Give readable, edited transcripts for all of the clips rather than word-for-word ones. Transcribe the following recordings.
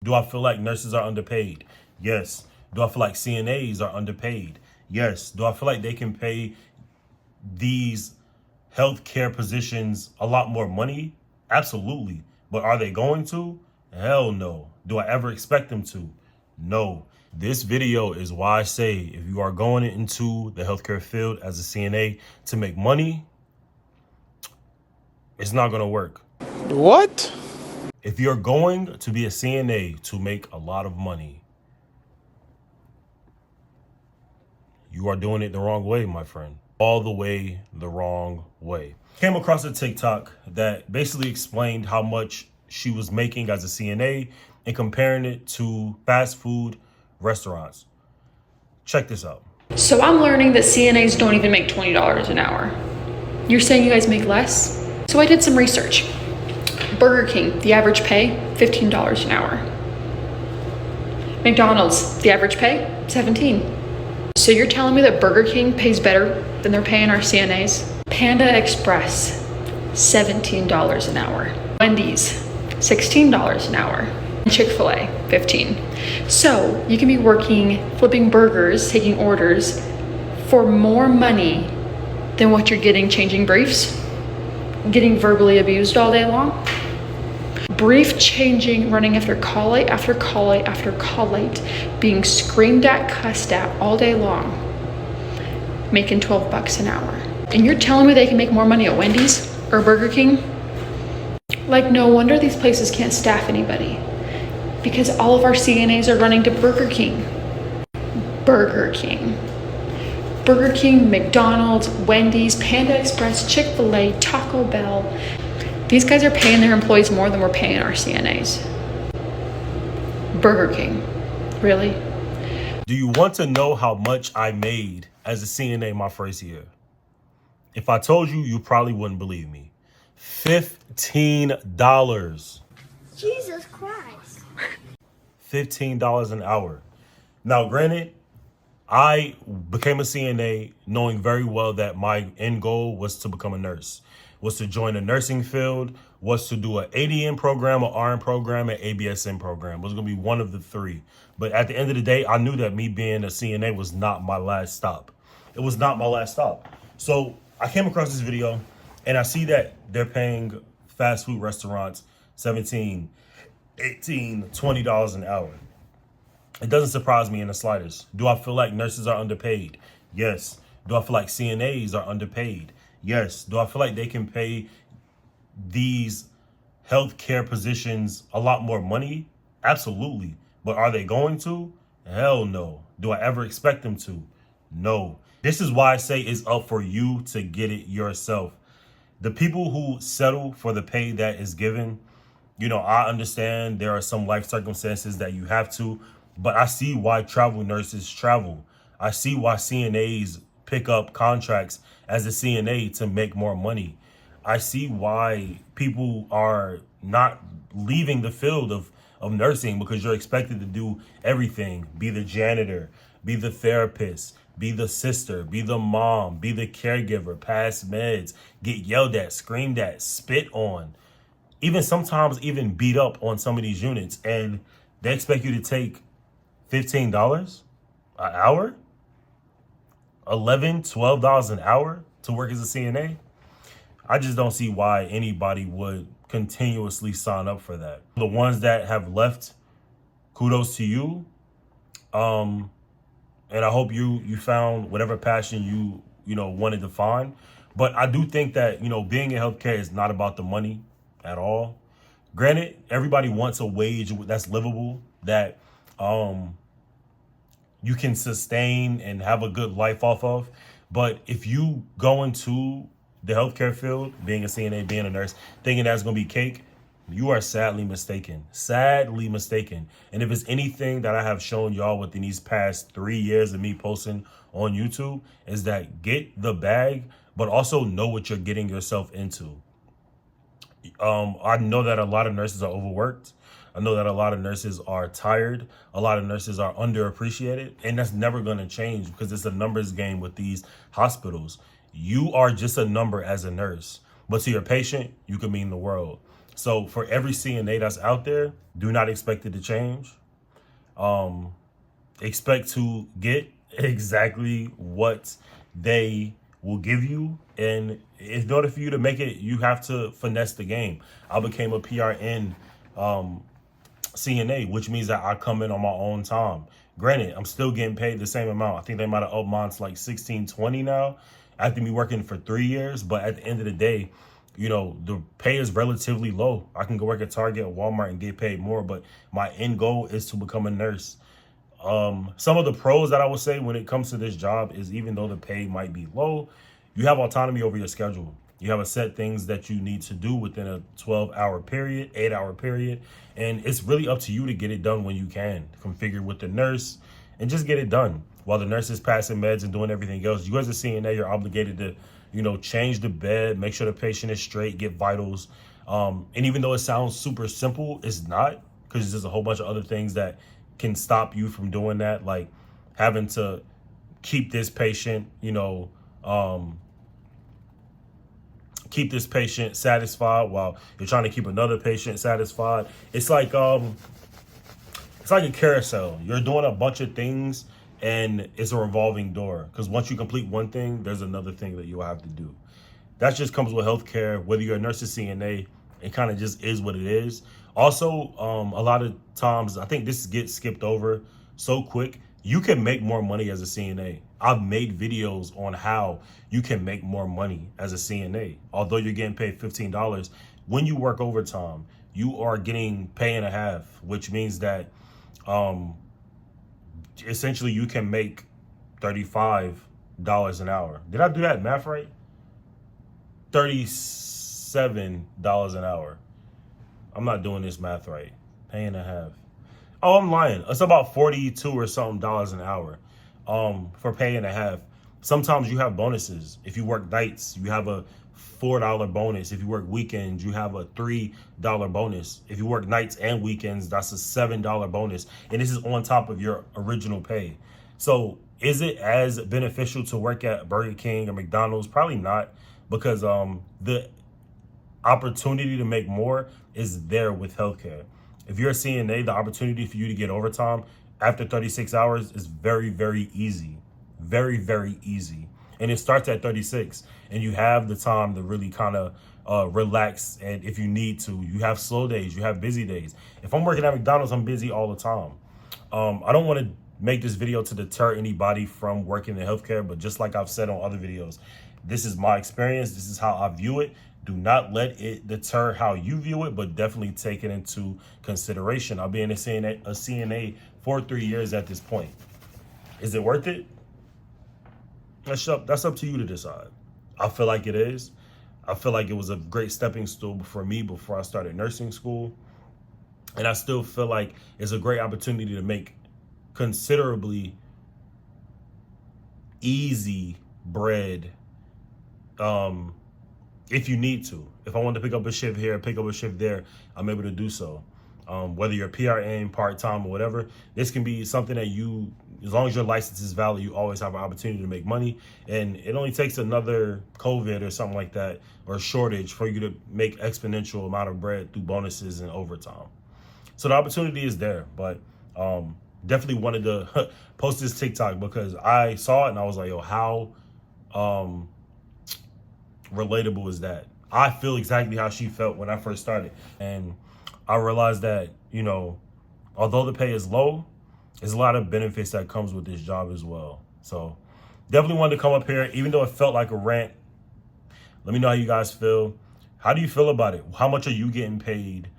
Do I feel like nurses are underpaid? Yes. Do I feel like CNAs are underpaid? Yes. Do I feel like they can pay these healthcare positions a lot more money? Absolutely. But are they going to? Hell no. Do I ever expect them to? No. This video is why I say if you are going into the healthcare field as a CNA to make money, it's not going to work. What? If you're going to be a CNA to make a lot of money, you are doing it the wrong way, my friend. All the way the wrong way. Came across a TikTok that basically explained how much she was making as a CNA and comparing it to fast food restaurants. Check this out. So I'm learning that CNAs don't even make $20 an hour. You're saying you guys make less? So I did some research. Burger King, the average pay, $15 an hour. McDonald's, the average pay, $17. So you're telling me that Burger King pays better than they're paying our CNAs? Panda Express, $17 an hour. Wendy's, $16 an hour. Chick-fil-A, $15. So you can be working, flipping burgers, taking orders for more money than what you're getting changing briefs, getting verbally abused all day long, brief changing, running after call light after call light after call light, being screamed at, cussed at all day long, making $12 an hour. And you're telling me they can make more money at Wendy's or Burger King? Like, no wonder these places can't staff anybody, because all of our CNAs are running to Burger King. Burger King. Burger King, McDonald's, Wendy's, Panda Express, Chick-fil-A, Taco Bell. These guys are paying their employees more than we're paying our CNAs. Burger King. Really? Do you want to know how much I made as a CNA my first year? If I told you, you probably wouldn't believe me. $15. Jesus Christ. $15 an hour. Now, granted, I became a CNA knowing very well that my end goal was to become a nurse, was to join the nursing field, was to do an ADN program, an RN program, an ABSN program. It was going to be one of the three. But at the end of the day, I knew that me being a CNA was not my last stop. It was not my last stop. So I came across this video and I see that they're paying fast food restaurants $17, $18, $20 an hour. It doesn't surprise me in the slightest. Do I feel like nurses are underpaid? Yes. Do I feel like CNAs are underpaid? Yes. Do I feel like they can pay these healthcare positions a lot more money? Absolutely. But are they going to? Hell no. Do I ever expect them to? No. This is why I say it's up for you to get it yourself. The people who settle for the pay that is given, you know, I understand there are some life circumstances that you have to, but I see why travel nurses travel. I see why CNAs pick up contracts as a CNA to make more money. I see why people are not leaving the field of nursing, because you're expected to do everything. Be the janitor, be the therapist, be the sister, be the mom, be the caregiver, pass meds, get yelled at, screamed at, spit on, even sometimes even beat up on some of these units. And they expect you to take $15 an hour, $11, $12 an hour to work as a CNA. I just don't see why anybody would continuously sign up for that. The ones that have left, kudos to you. And I hope you found whatever passion you wanted to find. But I do think that, being in healthcare is not about the money at all. Granted, everybody wants a wage that's livable, that you can sustain and have a good life off of. But if you go into the healthcare field, being a CNA, being a nurse, thinking that's going to be cake, you are sadly mistaken. Sadly mistaken. And if it's anything that I have shown y'all within these past 3 years of me posting on YouTube, is that get the bag, but also know what you're getting yourself into. I know that a lot of nurses are overworked. I know that a lot of nurses are tired. A lot of nurses are underappreciated. And that's never going to change, because it's a numbers game with these hospitals. You are just a number as a nurse. But to your patient, you could mean the world. So for every CNA that's out there, do not expect it to change. Expect to get exactly what they will give you. And in order for you to make it, you have to finesse the game. I became a PRN CNA, which means that I come in on my own time. Granted, I'm still getting paid the same amount. I think they might have upped mine to like 16.20 now after me working for 3 years. But at the end of the day, you know, the pay is relatively low. I can go work at Target or Walmart and get paid more, but my end goal is to become a nurse. Some of the pros that I would say when it comes to this job is, even though the pay might be low, you have autonomy over your schedule. You have a set things that you need to do within a 12-hour period, 8-hour period. And it's really up to you to get it done when you can. Configure with the nurse and just get it done. While the nurse is passing meds and doing everything else, you as a CNA, you're obligated to, you know, change the bed, make sure the patient is straight, get vitals. And even though it sounds super simple, it's not, because there's a whole bunch of other things that can stop you from doing that, like having to keep this patient, you know, keep this patient satisfied while you're trying to keep another patient satisfied. It's like a carousel. You're doing a bunch of things and it's a revolving door, because once you complete one thing, there's another thing that you'll have to do. That just comes with healthcare. Whether you're a nurse or CNA, it kind of just is what it is. Also, a lot of times, I think this gets skipped over so quick. You can make more money as a CNA. I've made videos on how you can make more money as a CNA. Although you're getting paid $15, when you work overtime, you are getting pay and a half, which means that essentially you can make $35 an hour. Did I do that math right? $37 an hour. I'm not doing this math right. Pay and a half. Oh, I'm lying. It's about 42 or something dollars an hour for pay and a half. Sometimes you have bonuses. If you work nights, you have a $4 bonus. If you work weekends, you have a $3 bonus. If you work nights and weekends, that's a $7 bonus. And this is on top of your original pay. So is it as beneficial to work at Burger King or McDonald's? Probably not, because the opportunity to make more is there with healthcare. If you're a CNA, the opportunity for you to get overtime after 36 hours is very, very easy. Very, very easy. And it starts at 36. And you have the time to really kind of relax. And if you need to, you have slow days, you have busy days. If I'm working at McDonald's, I'm busy all the time. I don't want to make this video to deter anybody from working in healthcare, but just like I've said on other videos, this is my experience. This is how I view it. Do not let it deter how you view it, but definitely take it into consideration. I've been a CNA for 3 years at this point. Is it worth it? That's up to you to decide. I feel like it is. I feel like it was a great stepping stool for me before I started nursing school. And I still feel like it's a great opportunity to make considerably easy bread if you need to. If I want to pick up a shift here, pick up a shift there, I'm able to do so. Whether you're PRN, part-time, or whatever, this can be something that you, as long as your license is valid, you always have an opportunity to make money. And it only takes another COVID or something like that, or shortage, for you to make exponential amount of bread through bonuses and overtime. So the opportunity is there, but definitely wanted to post this TikTok because I saw it and I was like, yo, how relatable is that? I feel exactly how she felt when I first started. And I realized that, you know, although the pay is low, there's a lot of benefits that comes with this job as well. So definitely wanted to come up here, even though it felt like a rant. Let me know how you guys feel. How do you feel about it? How much are you getting paid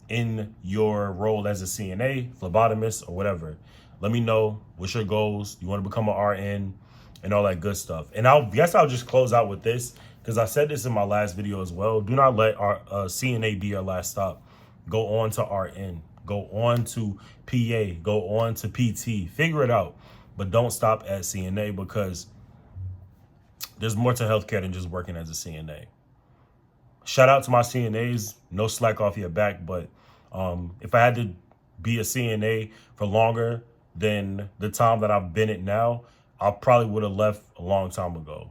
in your role as a CNA, phlebotomist, or whatever? Let me know. What's your goals? You want to become an RN and all that good stuff. And I'll just close out with this, because I said this in my last video as well. Do not let our CNA be your last stop. Go on to RN. Go on to PA. Go on to PT. Figure it out. But don't stop at CNA, because there's more to healthcare than just working as a CNA. Shout out to my CNAs. No slack off your back. But if I had to be a CNA for longer than the time that I've been it now, I probably would have left a long time ago,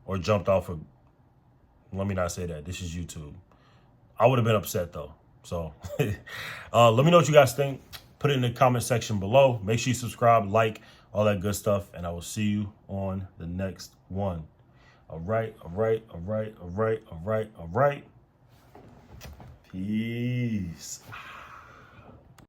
or jumped off of, let me not say that. This is YouTube. I would have been upset though. So let me know what you guys think. Put it in the comment section below. Make sure you subscribe, like, all that good stuff. And I will see you on the next one. All right. Peace.